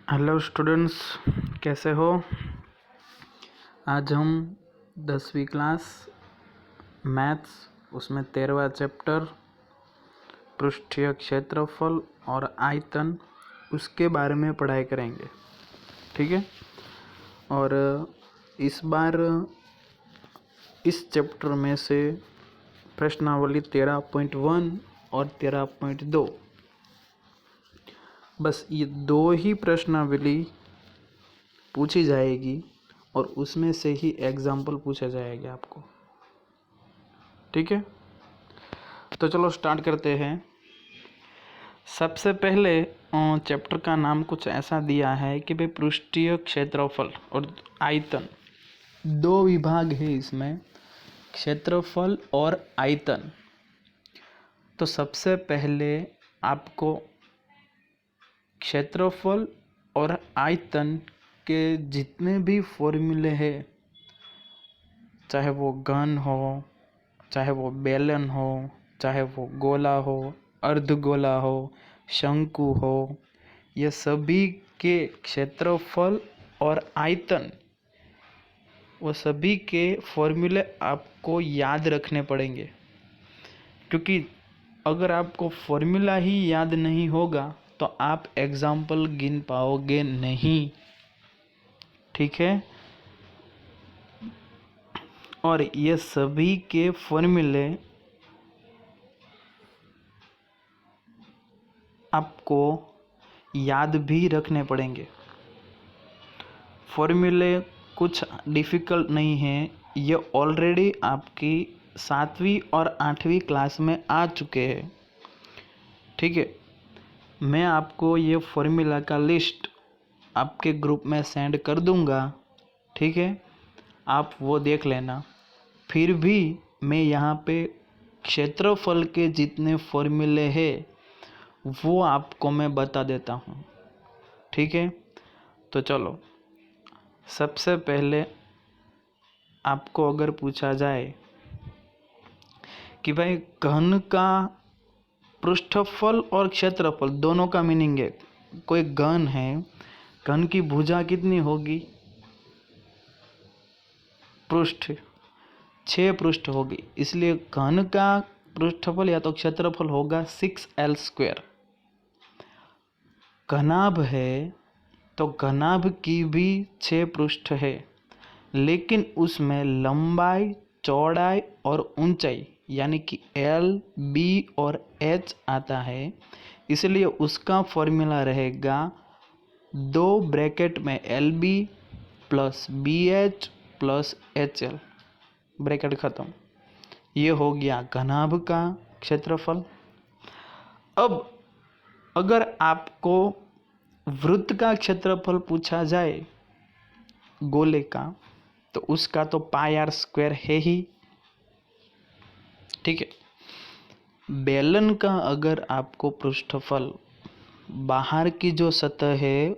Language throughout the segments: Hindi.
हेलो स्टूडेंट्स, कैसे हो। आज हम 10वीं क्लास मैथ्स उसमें 13वां चैप्टर पृष्ठीय क्षेत्रफल और आयतन उसके बारे में पढ़ाई करेंगे। ठीक है। और इस बार इस चैप्टर में से प्रश्नावली 13.1 और 13.2 बस ये दो ही प्रश्नावली पूछी जाएगी और उसमें से ही एग्जाम्पल पूछा जाएगा आपको। ठीक है, तो चलो स्टार्ट करते हैं। सबसे पहले चैप्टर का नाम कुछ ऐसा दिया है कि भाई पृष्ठीय क्षेत्रफल और आयतन दो विभाग है इसमें, क्षेत्रफल और आयतन। तो सबसे पहले आपको क्षेत्रफल और आयतन के जितने भी फॉर्मूले हैं, चाहे वो घन हो, चाहे वो बेलन हो, चाहे वो गोला हो, अर्धगोला हो, शंकु हो, ये सभी के क्षेत्रफल और आयतन, वो सभी के फॉर्मूले आपको याद रखने पड़ेंगे। क्योंकि अगर आपको फॉर्मूला ही याद नहीं होगा तो आप एग्जाम्पल गिन पाओगे नहीं। ठीक है। और ये सभी के फॉर्मूले आपको याद भी रखने पड़ेंगे। फॉर्मूले कुछ डिफ़िकल्ट नहीं है, ये ऑलरेडी आपकी 7वीं और 8वीं क्लास में आ चुके हैं। ठीक है। मैं आपको ये फॉर्मूला का लिस्ट आपके ग्रुप में सेंड कर दूंगा। ठीक है, आप वो देख लेना। फिर भी मैं यहाँ पे क्षेत्रफल के जितने फॉर्मूले हैं वो आपको मैं बता देता हूँ। ठीक है, तो चलो सबसे पहले आपको अगर पूछा जाए कि भाई घन का पृष्ठफल और क्षेत्रफल दोनों का मीनिंग है। कोई घन है, घन की भुजा कितनी होगी? पृष्ठ 6 पृष्ठ होगी, इसलिए घन का पृष्ठफल या तो क्षेत्रफल होगा 6l²। घनाभ है तो घनाभ की भी 6 पृष्ठ है, लेकिन उसमें लंबाई, चौड़ाई और ऊंचाई यानी कि L, B और H आता है, इसलिए उसका फॉर्मूला रहेगा 2 ब्रैकेट में LB plus BH plus HL, bracket खत्म। ये हो गया घनाभ का क्षेत्रफल। अब अगर आपको वृत्त का क्षेत्रफल पूछा जाए गोले का, तो उसका तो πr² है ही। ठीक है। बेलन का अगर आपको पृष्ठफल, बाहर की जो सतह है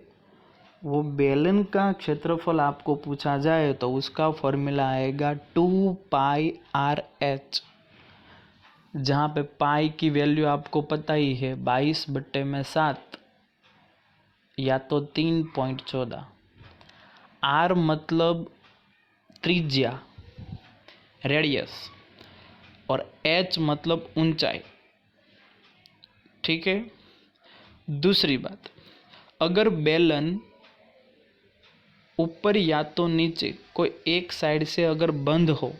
वो बेलन का क्षेत्रफल आपको पूछा जाए तो उसका फॉर्मूला आएगा 2πrh, जहाँ पे पाई की वैल्यू आपको पता ही है 22/7 या तो 3.14। आर मतलब त्रिज्या, रेडियस, और एच मतलब ऊंचाई। ठीक है। दूसरी बात, अगर बेलन ऊपर या तो नीचे कोई एक साइड से अगर बंद हो,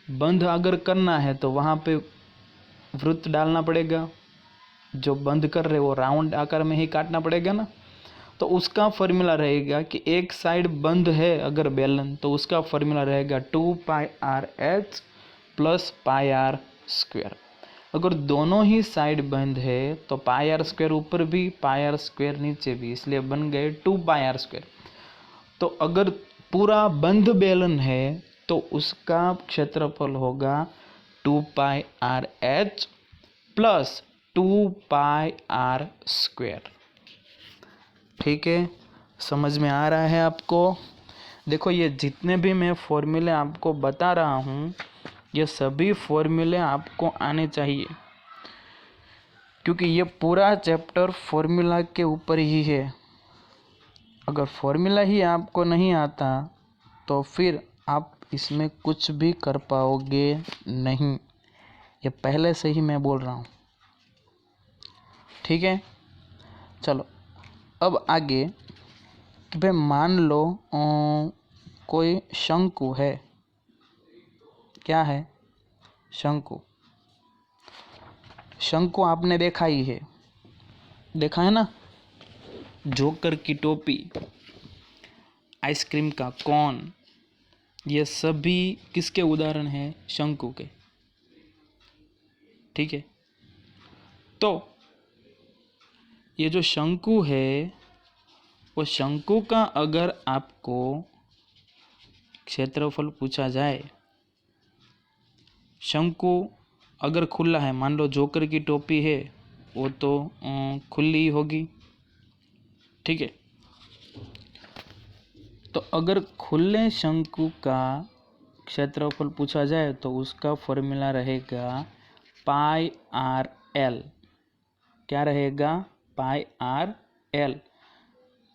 बंद अगर करना है तो वहाँ पे वृत्त डालना पड़ेगा। जो बंद कर रहे वो राउंड आकार में ही काटना पड़ेगा ना। तो उसका फॉर्मूला रहेगा कि एक साइड बंद है अगर बेलन, तो उसका फॉर्मूला रहेगा 2πrh प्लस πr²। अगर दोनों ही साइड बंद है तो πr² ऊपर भी πr² नीचे भी, इसलिए बन गए 2πr²। तो अगर पूरा बंद बेलन है तो उसका क्षेत्रफल होगा 2πrh प्लस 2πr²। ठीक है, समझ में आ रहा है आपको? देखो, ये जितने भी मैं फॉर्मूले आपको बता रहा हूँ, ये सभी फॉर्मूले आपको आने चाहिए, क्योंकि ये पूरा चैप्टर फॉर्मूला के ऊपर ही है। अगर फॉर्मूला ही आपको नहीं आता तो फिर आप इसमें कुछ भी कर पाओगे नहीं, ये पहले से ही मैं बोल रहा हूँ। ठीक है, चलो अब आगे कि भाई मान लो कोई शंकु है। क्या है? शंकु। शंकु आपने देखा ही है, देखा है ना? जोकर की टोपी, आइसक्रीम का कोन, ये सभी किसके उदाहरण हैं? शंकु के। ठीक है, तो ये जो शंकु है वो शंकु का अगर आपको क्षेत्रफल पूछा जाए, शंकु अगर खुला है, मान लो जोकर की टोपी है वो तो खुली होगी। ठीक है, तो अगर खुले शंकु का क्षेत्रफल पूछा जाए तो उसका फॉर्मूला रहेगा पाई आर एल। क्या रहेगा? पाई आर एल।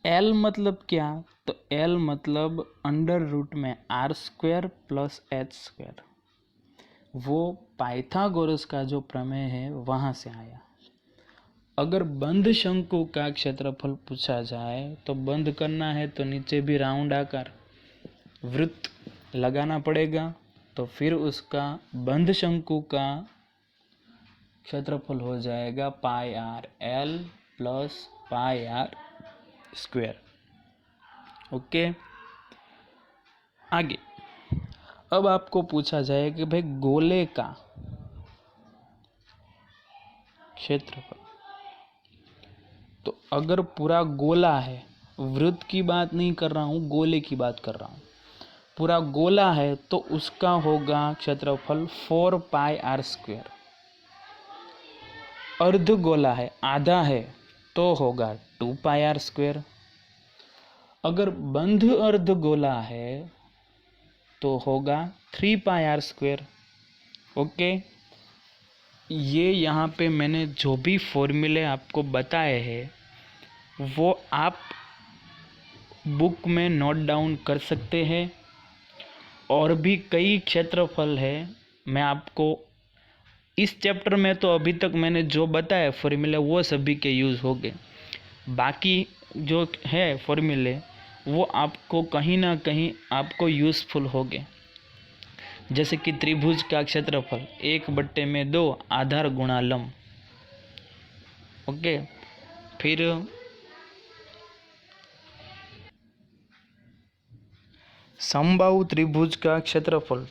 एल मतलब क्या? तो एल मतलब अंडर रूट में R square plus H square. वो पाइथागोरस का जो प्रमेय है वहाँ से आया। अगर बंद शंकु का क्षेत्रफल पूछा जाए तो बंद करना है तो नीचे भी राउंड आकार वृत्त लगाना पड़ेगा, तो फिर उसका बंद शंकु का क्षेत्रफल हो जाएगा pi R L plus pi R square. Okay, आगे अब आपको पूछा जाए कि भाई गोले का क्षेत्रफल, तो अगर पूरा गोला है, वृत्त की बात नहीं कर रहा हूँ, गोले की बात कर रहा हूँ, पूरा गोला है तो उसका होगा क्षेत्रफल 4 पाई आर स्क्वायर। अर्ध गोला है, आधा है, तो होगा 2 पाई आर स्क्वायर। अगर बंध अर्ध गोला है तो होगा 3 पाई आर स्क्वायर। ओके, ये यहाँ पे मैंने जो भी फॉर्मूले आपको बताए हैं वो आप बुक में नोट डाउन कर सकते हैं। और भी कई क्षेत्रफल है, मैं आपको इस चैप्टर में तो अभी तक मैंने जो बताया फॉर्मूले वो सभी के यूज़ हो गए। बाकी जो है फॉर्मूले वो आपको कहीं ना कहीं आपको यूज़फुल हो गए। जैसे कि त्रिभुज का क्षेत्रफल 1/2 आधार गुणा लंब। ओके, फिर समबाहु त्रिभुज का क्षेत्रफल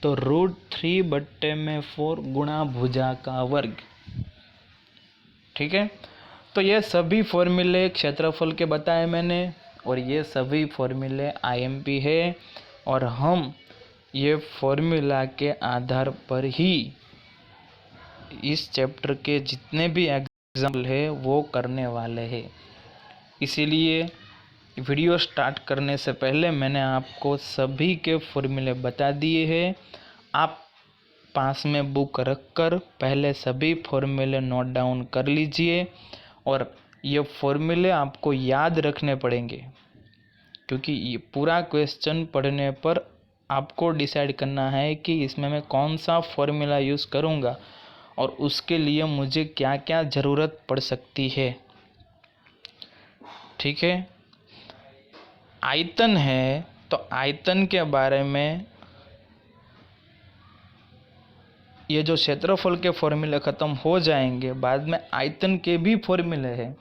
तो √3/4 गुणा भुजा का वर्ग। ठीक है, तो ये सभी फॉर्मूले क्षेत्रफल के बताए मैंने, और ये सभी फॉर्मूले आईएमपी है, और हम ये फॉर्मूला के आधार पर ही इस चैप्टर के जितने भी एग्जाम्पल है वो करने वाले हैं। इसीलिए वीडियो स्टार्ट करने से पहले मैंने आपको सभी के फॉर्मूले बता दिए हैं। आप पास में बुक रखकर पहले सभी फॉर्मूले नोट डाउन कर लीजिए, और ये फॉर्मूले आपको याद रखने पड़ेंगे, क्योंकि ये पूरा क्वेश्चन पढ़ने पर आपको डिसाइड करना है कि इसमें मैं कौन सा फॉर्मूला यूज़ करूँगा और उसके लिए मुझे क्या क्या ज़रूरत पड़ सकती है। ठीक है, आयतन है तो आयतन के बारे में ये जो क्षेत्रफल के फॉर्मूले ख़त्म हो जाएंगे, बाद में आयतन के भी फॉर्मूले हैं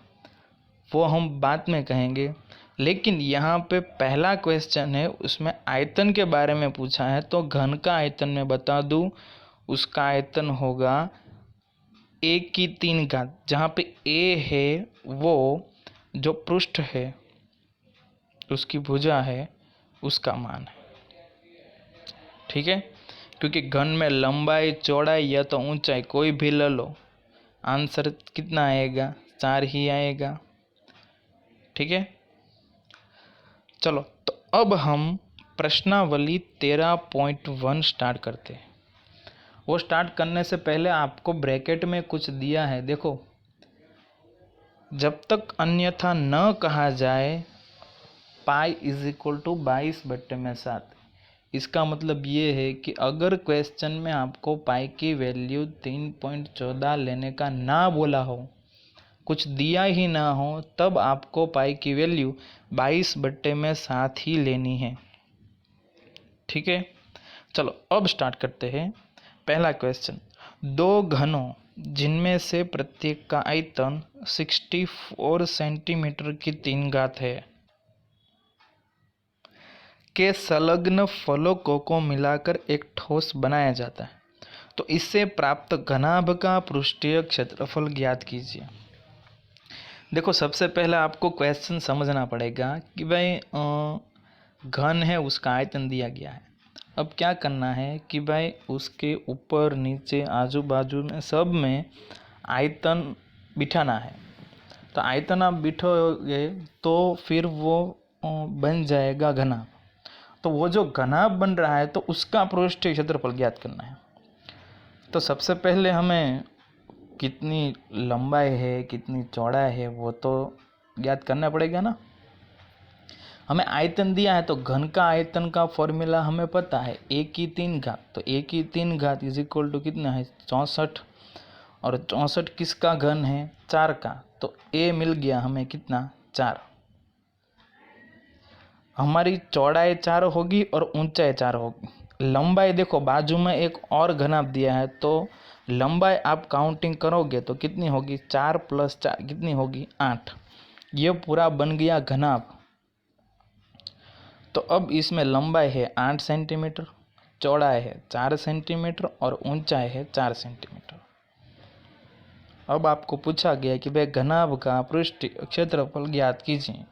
वो हम बाद में कहेंगे। लेकिन यहाँ पे पहला क्वेश्चन है उसमें आयतन के बारे में पूछा है, तो घन का आयतन मैं बता दूँ, उसका आयतन होगा a की 3 घात, जहाँ पे a है वो जो पृष्ठ है उसकी भुजा है उसका मान है। ठीक है, क्योंकि घन में लंबाई चौड़ाई या तो ऊंचाई कोई भी ले लो, आंसर कितना आएगा? 4 ही आएगा। ठीक है, चलो तो अब हम प्रश्नावली 13.1 स्टार्ट करते हैं। वो स्टार्ट करने से पहले आपको ब्रैकेट में कुछ दिया है, देखो, जब तक अन्यथा न कहा जाए पाई इज इक्वल टू 22/7। इसका मतलब ये है कि अगर क्वेश्चन में आपको पाई की वैल्यू 3.14 लेने का ना बोला हो, कुछ दिया ही ना हो, तब आपको पाई की वैल्यू 22/7 ही लेनी है। ठीक है, चलो अब स्टार्ट करते हैं। पहला क्वेश्चन, दो घनों जिनमें से प्रत्येक का आयतन 64 सेंटीमीटर की 3 घात है के संलग्न फलकों को मिलाकर एक ठोस बनाया जाता है, तो इससे प्राप्त घनाभ का पृष्ठीय क्षेत्रफल ज्ञात कीजिए। देखो, सबसे पहले आपको क्वेश्चन समझना पड़ेगा कि भाई घन है, उसका आयतन दिया गया है। अब क्या करना है कि भाई उसके ऊपर नीचे आजू बाजू में सब में आयतन बिठाना है। तो आयतन आप बिठोगे तो फिर वो बन जाएगा घनाभ। तो वो जो घनाभ बन रहा है तो उसका पृष्ठीय क्षेत्रफल ज्ञात करना है। तो सबसे पहले हमें कितनी लंबाई है, कितनी चौड़ाई है, वो तो ज्ञात करना पड़ेगा ना। हमें आयतन दिया है तो घन का आयतन का फॉर्मूला हमें पता है, a की 3 घात। तो a की 3 घात इज इक्वल टू कितना है, 64। और 64 किसका घन है, 4 का। तो a मिल गया हमें कितना, 4। हमारी चौड़ाई 4 होगी और ऊंचाई 4 होगी। लंबाई देखो, बाजू में एक और घनाभ दिया है, तो लंबाई आप काउंटिंग करोगे तो कितनी होगी, 4 + 4 कितनी होगी, 8। ये पूरा बन गया घनाभ। तो अब इसमें लंबाई है 8 सेंटीमीटर, चौड़ाई है 4 सेंटीमीटर और ऊंचाई है 4 सेंटीमीटर। अब आपको पूछा गया कि भाई घनाभ का पृष्ठीय क्षेत्रफल ज्ञात कीजिए।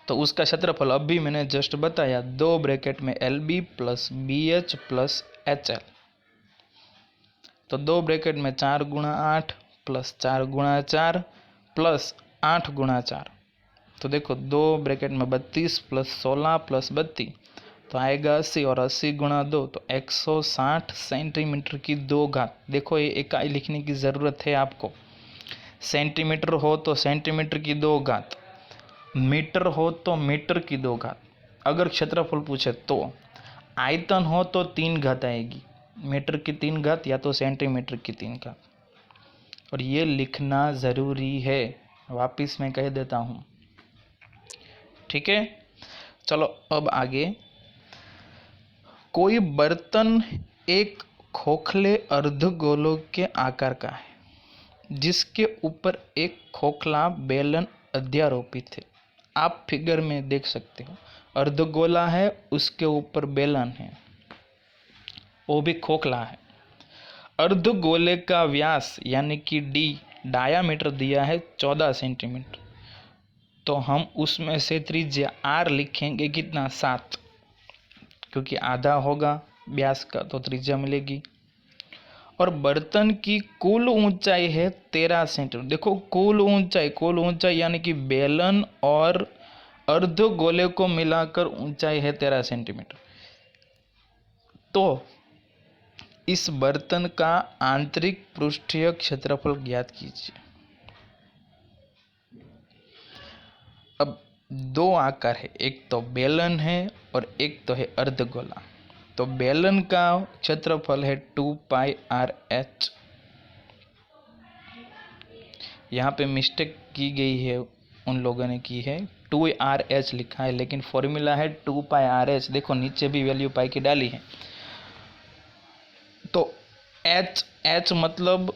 तो उसका क्षेत्रफल अभी मैंने जस्ट बताया, 2 ब्रैकेट में LB + BH + HL। तो 2 ब्रैकेट में 4 × 8 + 4 × 4 + 8 × 4। तो देखो 2 ब्रैकेट में 32 + 16 + 32 तो आएगा 80, और 80 × 2 तो 160 सेंटीमीटर की 2 घात। देखो ये इकाई लिखने की ज़रूरत है आपको। सेंटीमीटर हो तो सेंटीमीटर की 2 घात, मीटर हो तो मीटर की 2 घात। अगर क्षेत्रफल पूछे तो आयतन हो तो 3 घात आएगी, मीटर की 3 घात या तो सेंटीमीटर की 3 घात। और ये लिखना ज़रूरी है, वापिस मैं कह देता हूँ। ठीक है, चलो अब आगे। कोई बर्तन एक खोखले अर्धगोलों के आकार का है, जिसके ऊपर एक खोखला बेलन अध्यारोपित है। आप फिगर में देख सकते हो, अर्धगोला है, उसके ऊपर बेलन है, वो भी खोखला है। अर्धगोले का व्यास यानी कि d डायामीटर दिया है 14 सेंटीमीटर। तो हम उसमें से त्रिज्या r लिखेंगे कितना, 7, क्योंकि आधा होगा व्यास का तो त्रिज्या मिलेगी। और बर्तन की कुल ऊंचाई है 13 सेंटीमीटर। देखो कुल ऊंचाई यानी कि बेलन और अर्धगोले को मिलाकर ऊंचाई है 13 सेंटीमीटर। तो इस बर्तन का आंतरिक पृष्ठीय क्षेत्रफल ज्ञात कीजिए। अब 2 आकार है, एक तो बेलन है और एक तो है अर्धगोला। तो बेलन का क्षेत्रफल है 2πRh। यहाँ पे मिस्टेक की गई है, उन लोगों ने की है, 2RH लिखा है, लेकिन फॉर्मूला है 2πRh। देखो नीचे भी वैल्यू पाई की डाली है। तो H मतलब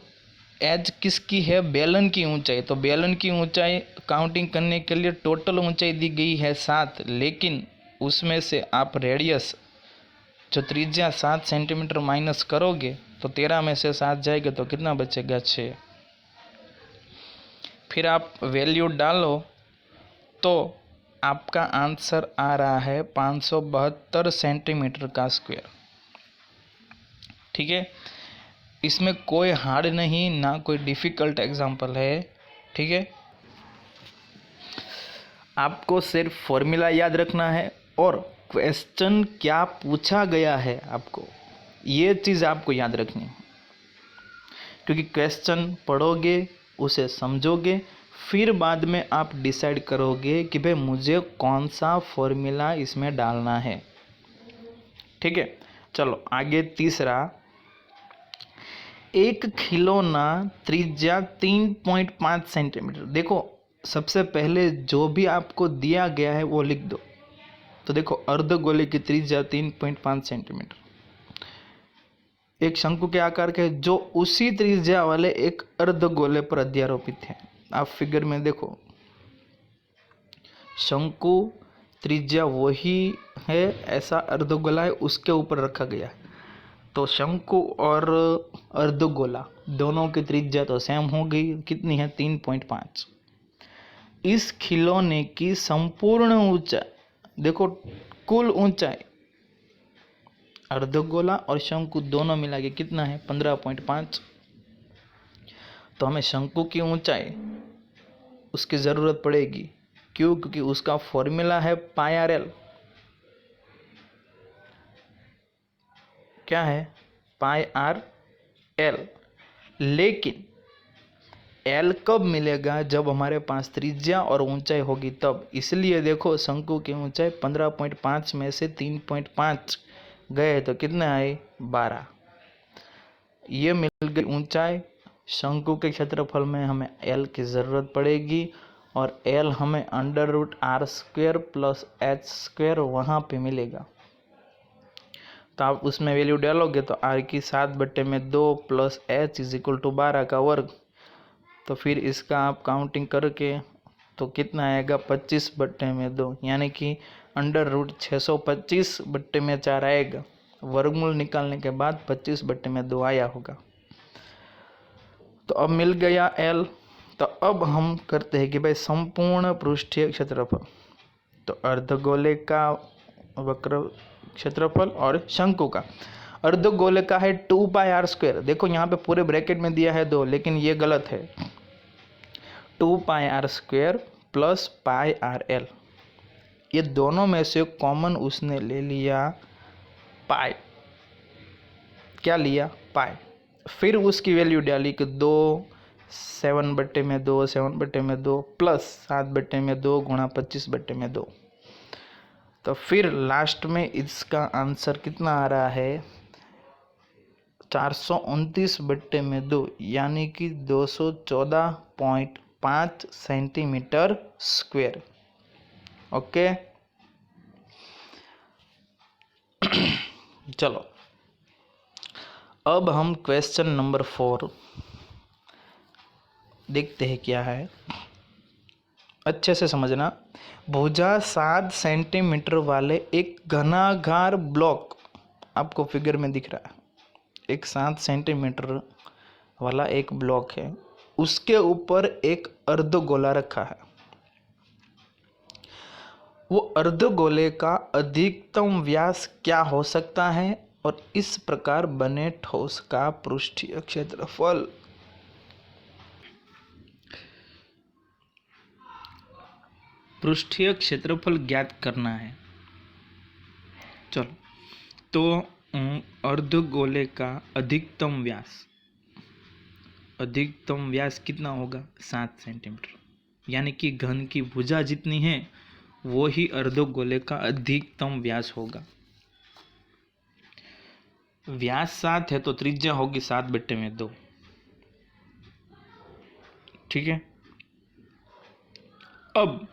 H किसकी है, बेलन की ऊंचाई। तो बेलन की ऊंचाई काउंटिंग करने के लिए टोटल ऊंचाई दी गई है 7, लेकिन उसमें से आप रेडियस जो त्रिज्या 7 सेंटीमीटर माइनस करोगे तो 13 में से 7 जाएगा तो कितना बचेगा, 6। फिर आप वैल्यू डालो तो आपका आंसर आ रहा है 572 सेंटीमीटर का स्क्वायर। ठीक है, इसमें कोई हार्ड नहीं, ना कोई डिफ़िकल्ट एग्जाम्पल है। ठीक है, आपको सिर्फ फॉर्मूला याद रखना है और क्वेश्चन क्या पूछा गया है आपको, ये चीज़ आपको याद रखनी है। क्योंकि क्वेश्चन पढ़ोगे, उसे समझोगे, फिर बाद में आप डिसाइड करोगे कि भाई मुझे कौन सा फॉर्मूला इसमें डालना है। ठीक है, चलो आगे तीसरा, एक खिलौना त्रिज्या 3.5 सेंटीमीटर। देखो सबसे पहले जो भी आपको दिया गया है वो लिख दो। तो देखो अर्धगोले की त्रिज्या 3.5 सेंटीमीटर, एक शंकु के आकार के जो उसी त्रिज्या वाले एक अर्धगोले पर अध्यारोपित है। आप फिगर में देखो, शंकु त्रिज्या वही है, ऐसा अर्धगोला है उसके ऊपर रखा गया है। तो शंकु और अर्धगोला दोनों की त्रिज्या तो सेम हो गई, कितनी है 3.5। इस खिलौने की संपूर्ण ऊंचाई, देखो कुल ऊंचाई अर्धगोला और शंकु दोनों मिला के कितना है 15.5। तो हमें शंकु की ऊंचाई उसकी ज़रूरत पड़ेगी, क्यों? क्योंकि उसका फॉर्मूला है पाई आर एल। क्या है? पाई आर एल। लेकिन एल कब मिलेगा? जब हमारे पास त्रिज्या और ऊंचाई होगी तब। इसलिए देखो शंकु की ऊंचाई 15.5 में से 3.5 गए तो कितने आए 12। ये मिल गई ऊंचाई। शंकु के क्षेत्रफल में हमें एल की ज़रूरत पड़ेगी और एल हमें √r² प्लस h² वहाँ पे मिलेगा। तो आप उसमें वैल्यू डालोगे तो r की 7/2 प्लस h = 12 का वर्ग। तो फिर इसका आप काउंटिंग करके तो कितना आएगा 25/2, यानी कि √625/4 आएगा। वर्गमूल निकालने के बाद 25/2 आया होगा। तो अब मिल गया L। तो अब हम करते हैं कि भाई संपूर्ण पृष्ठीय क्षेत्रफल। तो अर्धगोले का वक्र क्षेत्रफल और शंकु का। अर्धगोले का है 2πr²। देखो यहाँ पे पूरे ब्रैकेट में दिया है 2, लेकिन ये गलत है। 2πr² प्लस πrl, ये दोनों में से कॉमन उसने ले लिया पाई। क्या लिया? पाई। फिर उसकी वैल्यू डाली कि 2 7/2 7/2 प्लस 7/2 गुणा 25/2। तो फिर लास्ट में इसका आंसर कितना आ रहा है 429/2, यानी कि 214.5 सेंटीमीटर स्क्वायर। ओके चलो अब हम क्वेश्चन नंबर 4 देखते हैं क्या है। अच्छे से समझना। भुजा 7 सेंटीमीटर वाले एक घनाकार ब्लॉक, आपको फिगर में दिख रहा है, एक 7 सेंटीमीटर वाला एक ब्लॉक है, उसके ऊपर एक अर्धगोला रखा है। वो अर्धगोले का अधिकतम व्यास क्या हो सकता है और इस प्रकार बने ठोस का पृष्ठीय क्षेत्रफल। पृष्ठीय क्षेत्रफल ज्ञात करना है। चलो तो अर्धगोले का अधिकतम व्यास कितना होगा 7 सेंटीमीटर, यानी कि घन की भुजा जितनी है वो ही अर्धगोले का अधिकतम व्यास होगा। व्यास 7 है तो त्रिज्या होगी 7/2। ठीक है, अब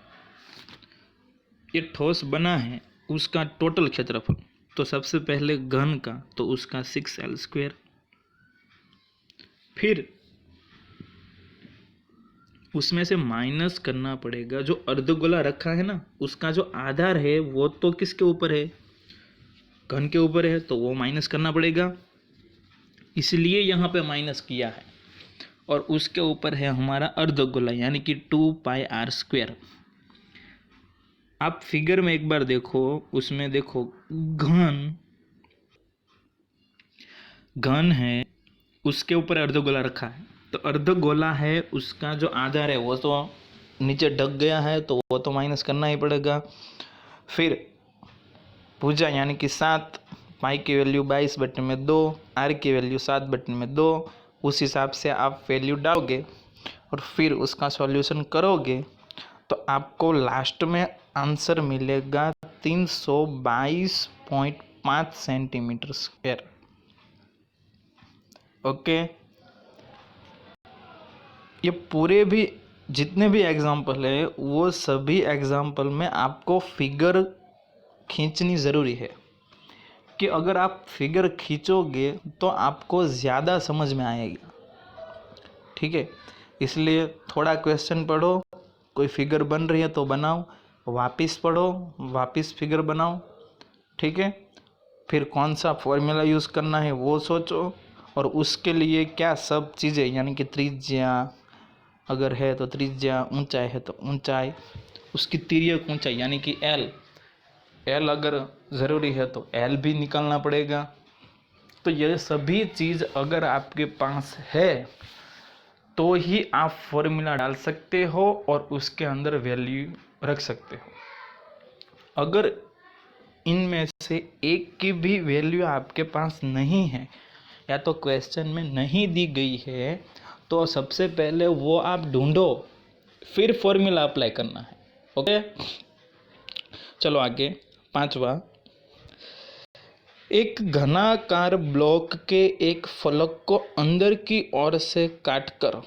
ये ठोस बना है उसका टोटल क्षेत्रफल। तो सबसे पहले घन का, तो उसका 6l²। फिर उसमें से माइनस करना पड़ेगा जो अर्धगोला रखा है ना, उसका जो आधार है वो तो किसके ऊपर है? घन के ऊपर है, तो वो माइनस करना पड़ेगा, इसलिए यहाँ पे माइनस किया है। और उसके ऊपर है हमारा अर्धगोला, यानी कि 2πr²। आप फिगर में एक बार देखो, उसमें देखो घन है, उसके ऊपर अर्धगोला रखा है। तो अर्धगोला है, उसका जो आधार है वो तो नीचे ढक गया है, तो वो तो माइनस करना ही पड़ेगा। फिर भुजा यानी कि 7, पाई की वैल्यू 22/2, आर की वैल्यू 7/2, उस हिसाब से आप वैल्यू डालोगे और फिर उसका सॉल्यूशन करोगे तो आपको लास्ट में आंसर मिलेगा 322.5 सेंटीमीटर स्क्वायर। ओके, ये पूरे भी जितने भी एग्जाम्पल है वो सभी एग्जाम्पल में आपको फिगर खींचनी ज़रूरी है, कि अगर आप फिगर खींचोगे तो आपको ज़्यादा समझ में आएगा। ठीक है, इसलिए थोड़ा क्वेश्चन पढ़ो, कोई फिगर बन रही है तो बनाओ, वापस पढ़ो, वापस फिगर बनाओ। ठीक है, फिर कौन सा फॉर्मूला यूज़ करना है वो सोचो, और उसके लिए क्या सब चीज़ें, यानी कि त्रिज्या अगर है तो त्रिज्या, ऊंचाई है तो ऊंचाई, उसकी तिर्यक ऊंचाई यानी कि एल अगर ज़रूरी है तो एल भी निकालना पड़ेगा। तो ये सभी चीज़ अगर आपके पास है तो ही आप फॉर्मूला डाल सकते हो और उसके अंदर वैल्यू रख सकते हो। अगर इनमें से एक की भी वैल्यू आपके पास नहीं है या तो क्वेश्चन में नहीं दी गई है तो सबसे पहले वो आप ढूंढो, फिर फॉर्मूला अप्लाई करना है। ओके, चलो आगे। पांचवा, एक घनाकार ब्लॉक के एक फलक को अंदर की ओर से काटकर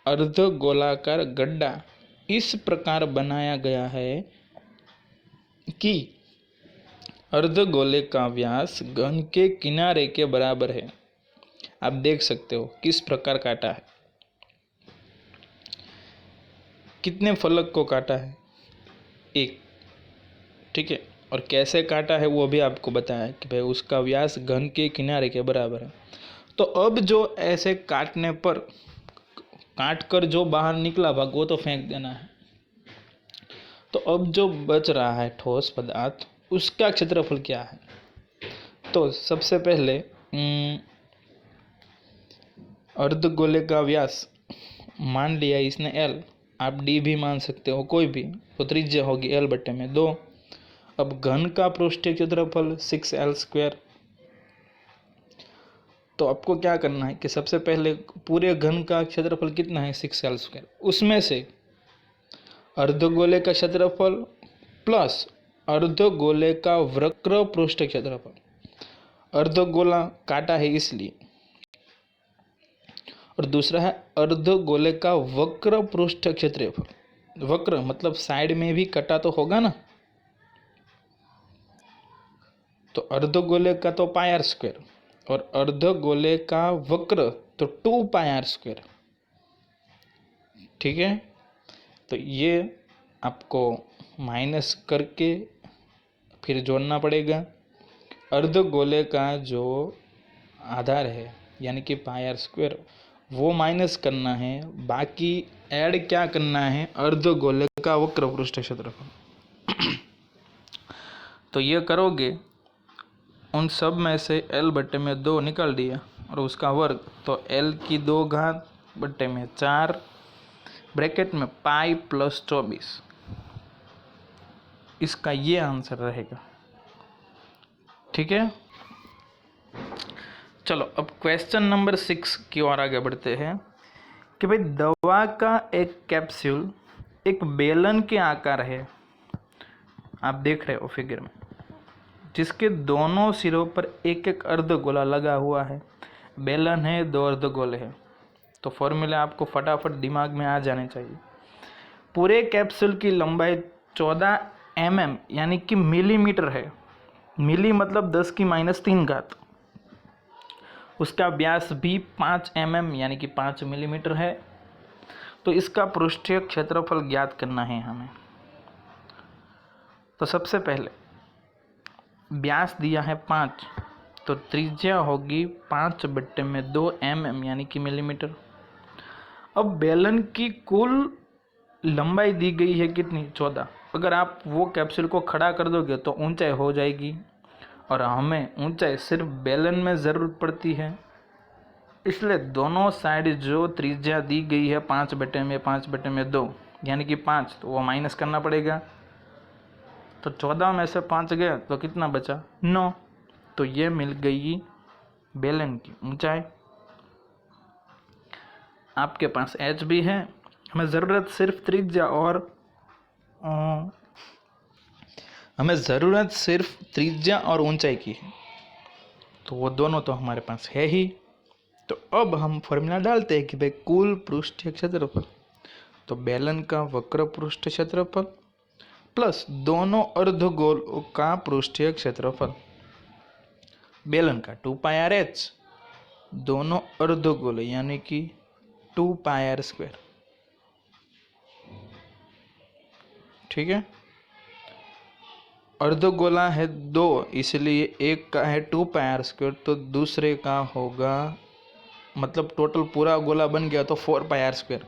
अर्धगोलाकार गड्ढा इस प्रकार बनाया गया है कि अर्धगोले का व्यास घन के किनारे के बराबर है। आप देख सकते हो किस प्रकार काटा है, कितने फलक को काटा है, एक। ठीक है, और कैसे काटा है वो भी आपको बताया है कि भाई उसका व्यास घन के किनारे के बराबर है। तो अब जो ऐसे काटने पर काट कर जो बाहर निकला भाग वो तो फेंक देना है। तो अब जो बच रहा है ठोस पदार्थ, उसका क्षेत्रफल क्या है? तो सबसे पहले अर्धगोले का व्यास मान लिया इसने एल, आप डी भी मान सकते हो कोई भी, तो त्रिज्या होगी एल बटे में 2। अब घन का पृष्ठीय क्षेत्रफल 6l²। तो आपको क्या करना है कि सबसे पहले पूरे घन का क्षेत्रफल कितना है 6l², उसमें से अर्धगोले का क्षेत्रफल प्लस अर्धगोले का वक्र पृष्ठ क्षेत्रफल। अर्धगोला काटा है इसलिए, और दूसरा है अर्धगोले का वक्र पृष्ठ क्षेत्रफल। वक्र मतलब साइड में भी कटा तो होगा ना, तो अर्धगोले का तो πr² और अर्धगोले का वक्र तो 2πr²। ठीक है, तो ये आपको माइनस करके फिर जोड़ना पड़ेगा। अर्धगोले का जो आधार है यानी कि πr² वो माइनस करना है, बाकी ऐड क्या करना है, अर्धगोले का वक्र पृष्ठ क्षेत्रफल। तो ये करोगे, उन सब में से l बटे में 2 निकाल दिया और उसका वर्ग, तो l की 2 घात बटे में 4 ब्रैकेट में पाई प्लस 24, इसका ये आंसर रहेगा। ठीक है, चलो अब क्वेश्चन नंबर 6 की ओर आगे बढ़ते हैं कि भाई दवा का एक कैप्सूल एक बेलन के आकार है, आप देख रहे हो फिगर में, जिसके दोनों सिरों पर एक एक अर्धगोला लगा हुआ है। बेलन है, 2 अर्धगोले हैं, तो फॉर्मूला आपको फटाफट दिमाग में आ जाने चाहिए। पूरे कैप्सूल की लंबाई 14 mm यानी कि मिलीमीटर है, मिली मतलब 10⁻³ घात। उसका व्यास भी 5 mm यानी कि 5 मिलीमीटर है। तो इसका पृष्ठीय क्षेत्रफल ज्ञात करना है हमें। तो सबसे पहले व्यास दिया है 5, तो त्रिज्या होगी 5 बटे में 2 mm यानी कि मिलीमीटर। अब बेलन की कुल लंबाई दी गई है कितनी, 14। अगर आप वो कैप्सूल को खड़ा कर दोगे तो ऊंचाई हो जाएगी, और हमें ऊंचाई सिर्फ बेलन में ज़रूरत पड़ती है, इसलिए दोनों साइड जो त्रिज्या दी गई है 5 बटे में 5 बटे में 2 यानी कि 5, तो वो माइनस करना पड़ेगा। तो 14 में से 5 गया तो कितना बचा, 9। तो ये मिल गई बेलन की ऊंचाई। आपके पास h भी है, हमें ज़रूरत सिर्फ त्रिज्या और ऊंचाई की है, तो वो दोनों तो हमारे पास है ही। तो अब हम फॉर्मूला डालते हैं कि भाई कुल पृष्ठीय क्षेत्रफल, तो बेलन का वक्र पृष्ठ क्षेत्रफल प्लस दोनों अर्धगोलों का पृष्ठीय क्षेत्रफल। बेलन का 2πrh, दोनों अर्धगोल यानी कि 2πr²। ठीक है, अर्धगोला है 2, इसलिए एक का है 2πr², तो दूसरे का होगा, मतलब टोटल पूरा गोला बन गया तो 4πr²।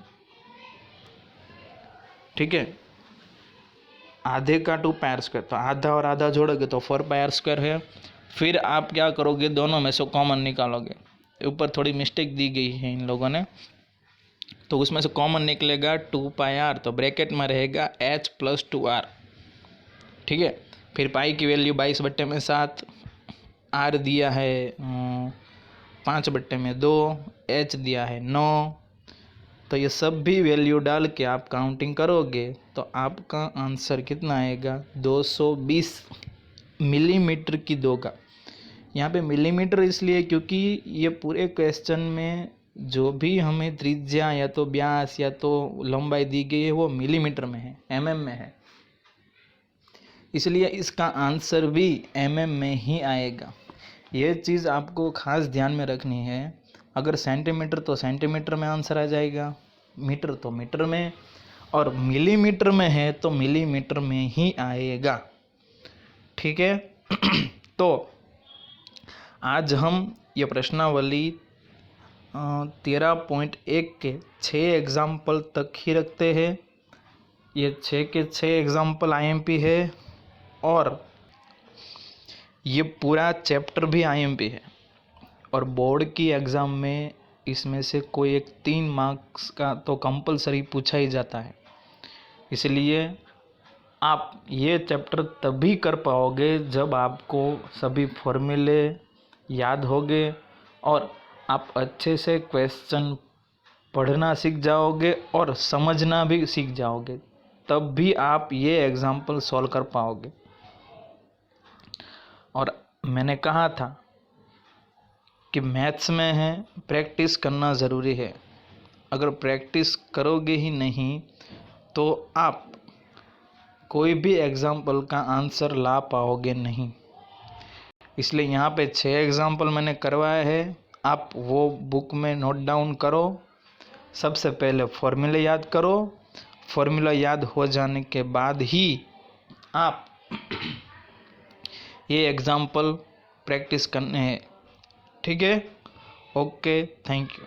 ठीक है, आधे का 2πr², तो आधा और आधा जोड़ोगे तो 4πr² है। फिर आप क्या करोगे, दोनों में से कॉमन निकालोगे। ऊपर थोड़ी मिस्टेक दी गई है इन लोगों ने, तो उसमें से कॉमन निकलेगा 2πr, तो ब्रैकेट में रहेगा h + 2r। ठीक है, फिर पाई की वैल्यू 22/7, r दिया है 5/2, h दिया है 9। तो ये सब भी वैल्यू डाल के आप काउंटिंग करोगे तो आपका आंसर कितना आएगा, 220 मिलीमीटर की दोगा। यहाँ पे मिलीमीटर इसलिए क्योंकि ये पूरे क्वेश्चन में जो भी हमें त्रिज्या या तो व्यास या तो लंबाई दी गई है वो मिलीमीटर में है, एमएम में है, इसलिए इसका आंसर भी एमएम में ही आएगा। ये चीज़ आपको खास ध्यान में रखनी है। अगर सेंटीमीटर तो सेंटीमीटर में आंसर आ जाएगा, मीटर तो मीटर में, और मिलीमीटर में है तो मिलीमीटर में ही आएगा। ठीक है तो आज हम ये प्रश्नावली 13.1 के 6 एग्जाम्पल तक ही रखते हैं। ये 6 के 6 एग्जाम्पल आईएमपी है और ये पूरा चैप्टर भी आईएमपी है, और बोर्ड की एग्ज़ाम में इसमें से कोई एक 3 मार्क्स का तो कंपलसरी पूछा ही जाता है। इसलिए आप ये चैप्टर तभी कर पाओगे जब आपको सभी फॉर्मूले याद होंगे और आप अच्छे से क्वेश्चन पढ़ना सीख जाओगे और समझना भी सीख जाओगे, तब भी आप ये एग्जाम्पल सॉल्व कर पाओगे। और मैंने कहा था कि मैथ्स में है प्रैक्टिस करना ज़रूरी है। अगर प्रैक्टिस करोगे ही नहीं तो आप कोई भी एग्जाम्पल का आंसर ला पाओगे नहीं। इसलिए यहाँ पे 6 एग्जाम्पल मैंने करवाए हैं, आप वो बुक में नोट डाउन करो। सबसे पहले फॉर्मूले याद करो, फॉर्मूला याद हो जाने के बाद ही आप ये एग्जाम्पल प्रैक्टिस करने हैं। ठीक है, ओके, थैंक यू।